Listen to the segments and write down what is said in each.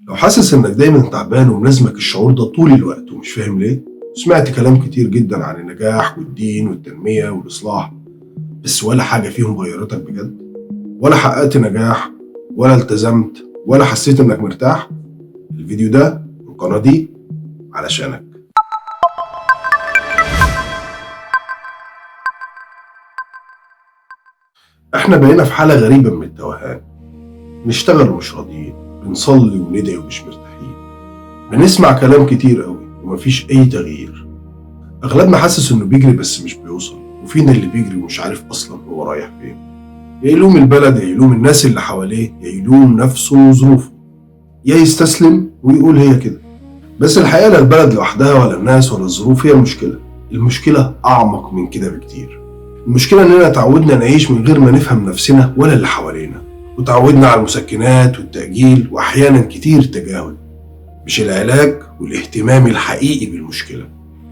لو حاسس انك دايما تعبان وملازمك الشعور ده طول الوقت ومش فاهم ليه، سمعت كلام كتير جدا عن النجاح والدين والتنمية والإصلاح، بس ولا حاجة فيهم غيرتك بجد، ولا حققت نجاح، ولا التزمت، ولا حسيت انك مرتاح، الفيديو ده والقناة دي علشانك. احنا بقينا في حالة غريبة من التوهان، بنشتغل ومش راضيين، بنصلي وندعي ومش مرتاحين، بنسمع كلام كتير قوي ومفيش أي تغيير. أغلبنا حاسس إنه بيجري بس مش بيوصل، وفينا اللي بيجري ومش عارف أصلا هو رايح فين. يا يلوم البلد، يا يلوم الناس اللي حواليه، يا يلوم نفسه وظروفه، يا يستسلم ويقول هي كده. بس الحقيقة لا البلد لوحدها ولا الناس ولا الظروف هي المشكلة. المشكلة أعمق من كده بكتير. المشكلة إننا تعودنا نعيش من غير ما نفهم نفسنا ولا اللي حوالينا، وتعودنا على المسكنات والتأجيل وأحيانا كتير التجاهل، مش العلاج والاهتمام الحقيقي بالمشكلة.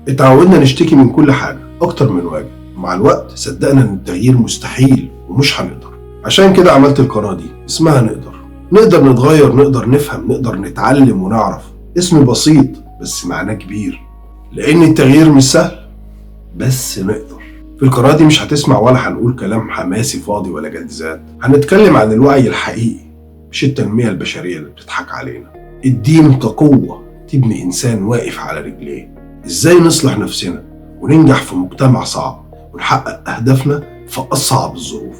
اتعودنا نشتكي من كل حاجة أكتر من واجب، ومع الوقت صدقنا إن التغيير مستحيل ومش هنقدر. عشان كده عملت القناة دي اسمها نقدر نتغير، نقدر نفهم، نقدر نتعلم ونعرف. اسم بسيط بس معناه كبير، لأن التغيير مش سهل بس نقدر. في القناة دي مش هتسمع ولا هنقول كلام حماسي فاضي ولا جلد ذات، هنتكلم عن الوعي الحقيقي، مش التنمية البشرية اللي بتضحك علينا. الدين كقوة تبني إنسان واقف على رجليه. إزاي نصلح نفسنا وننجح في مجتمع صعب ونحقق أهدافنا في أصعب الظروف.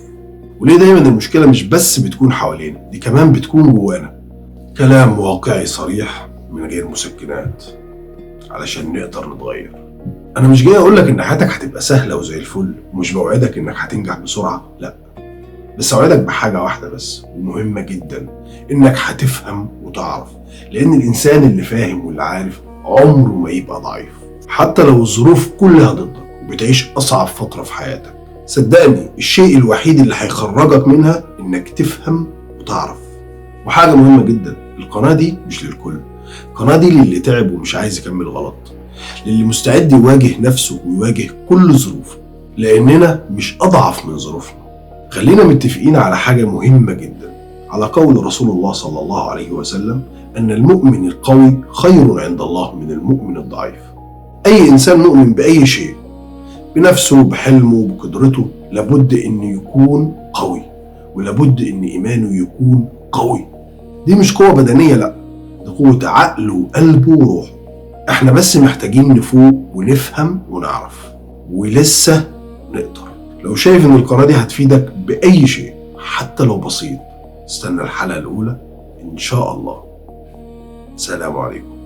وليه دايما المشكلة مش بس بتكون حوالينا، دي كمان بتكون جوانا. كلام واقعي صريح من غير مسكنات علشان نقدر نتغير. أنا مش جاي أقولك إن حياتك هتبقى سهلة وزي الفل، ومش بوعدك إنك هتنجح بسرعة، لأ، بس أوعدك بحاجة واحدة بس ومهمة جدا، إنك هتفهم وتعرف. لأن الإنسان اللي فاهم واللي عارف عمره ما يبقى ضعيف، حتى لو الظروف كلها ضدك وبتعيش أصعب فترة في حياتك. صدقني الشيء الوحيد اللي هيخرجك منها إنك تفهم وتعرف. وحاجة مهمة جدا، القناة دي مش للكل، القناة دي للي تعب ومش عايز يكمل غلط، للي مستعد يواجه نفسه ويواجه كل ظروفه، لأننا مش أضعف من ظروفنا. خلينا متفقين على حاجة مهمة جدا، على قول رسول الله صلى الله عليه وسلم أن المؤمن القوي خير عند الله من المؤمن الضعيف. أي إنسان مؤمن بأي شيء، بنفسه، بحلمه، بقدرته، لابد أن يكون قوي، ولابد أن إيمانه يكون قوي. دي مش قوة بدنية، لأ، دي قوة عقل وقلب وروح. احنا بس محتاجين نفوق ونفهم ونعرف، ولسه نقدر. لو شايف ان القناة دي هتفيدك بأي شيء حتى لو بسيط، استنى الحلقة الأولى إن شاء الله. سلام عليكم.